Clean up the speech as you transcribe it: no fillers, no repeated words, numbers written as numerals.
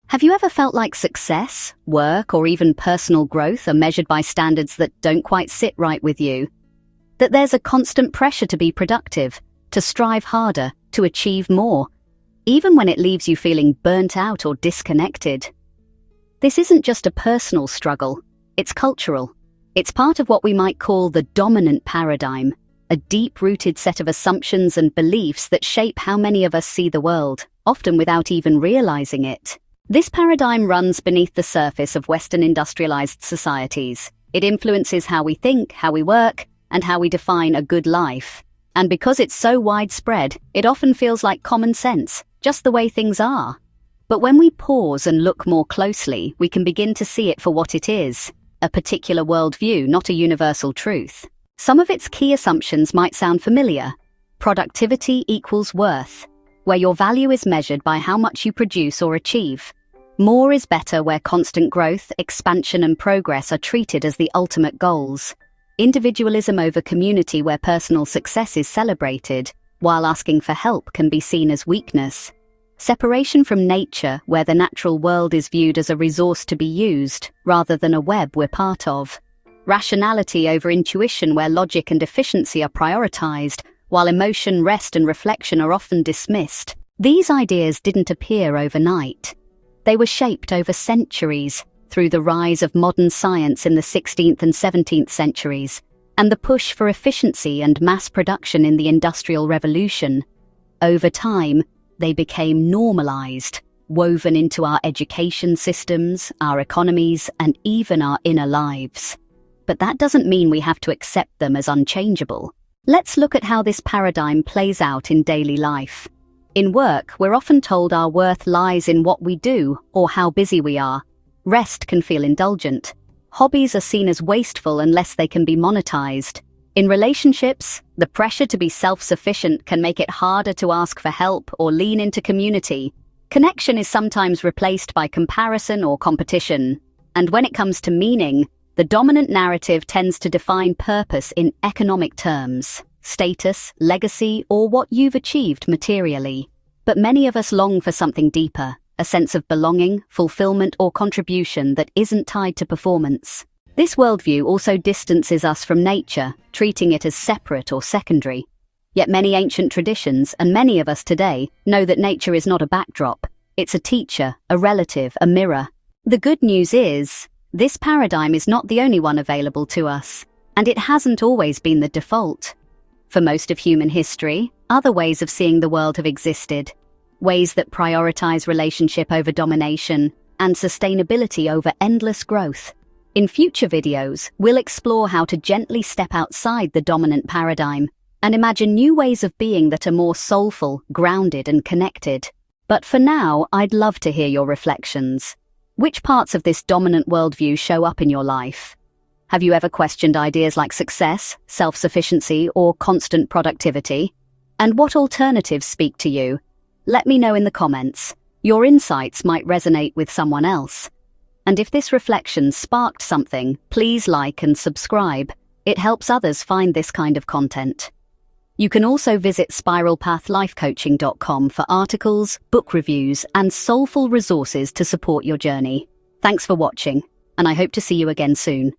Have you ever felt like success, work, or even personal growth are measured by standards that don't quite sit right with you? That there's a constant pressure to be productive, to strive harder, to achieve more, even when it leaves you feeling burnt out or disconnected? This isn't just a personal struggle, it's cultural. It's part of what we might call the dominant paradigm, a deep-rooted set of assumptions and beliefs that shape how many of us see the world, often without even realizing it. This paradigm runs beneath the surface of Western industrialized societies. It influences how we think, how we work, and how we define a good life. And because it's so widespread, it often feels like common sense, just the way things are. But when we pause and look more closely, we can begin to see it for what it is, a particular worldview, not a universal truth. Some of its key assumptions might sound familiar. Productivity equals worth, where your value is measured by how much you produce or achieve. More is better, where constant growth, expansion, and progress are treated as the ultimate goals. Individualism over community, where personal success is celebrated, while asking for help can be seen as weakness. Separation from nature, where the natural world is viewed as a resource to be used, rather than a web we're part of. Rationality over intuition, where logic and efficiency are prioritized, while emotion, rest, and reflection are often dismissed. These ideas didn't appear overnight. They were shaped over centuries, through the rise of modern science in the 16th and 17th centuries, and the push for efficiency and mass production in the Industrial Revolution. Over time, they became normalized, woven into our education systems, our economies, and even our inner lives. But that doesn't mean we have to accept them as unchangeable. Let's look at how this paradigm plays out in daily life. In work, we're often told our worth lies in what we do or how busy we are. Rest can feel indulgent. Hobbies are seen as wasteful unless they can be monetized. In relationships, the pressure to be self-sufficient can make it harder to ask for help or lean into community. Connection is sometimes replaced by comparison or competition. And when it comes to meaning, the dominant narrative tends to define purpose in economic terms, status, legacy, or what you've achieved materially. But many of us long for something deeper, a sense of belonging, fulfillment, or contribution that isn't tied to performance. This worldview also distances us from nature, treating it as separate or secondary. Yet many ancient traditions, and many of us today, know that nature is not a backdrop. It's a teacher, a relative, a mirror. The good news is, this paradigm is not the only one available to us, and it hasn't always been the default. For most of human history, other ways of seeing the world have existed, ways that prioritize relationship over domination and sustainability over endless growth. In future videos, we'll explore how to gently step outside the dominant paradigm and imagine new ways of being that are more soulful, grounded, and connected. But for now, I'd love to hear your reflections. Which parts of this dominant worldview show up in your life? Have you ever questioned ideas like success, self-sufficiency, or constant productivity? And what alternatives speak to you? Let me know in the comments. Your insights might resonate with someone else. And if this reflection sparked something, please like and subscribe. It helps others find this kind of content. You can also visit spiralpathlifecoaching.com for articles, book reviews, and soulful resources to support your journey. Thanks for watching, and I hope to see you again soon.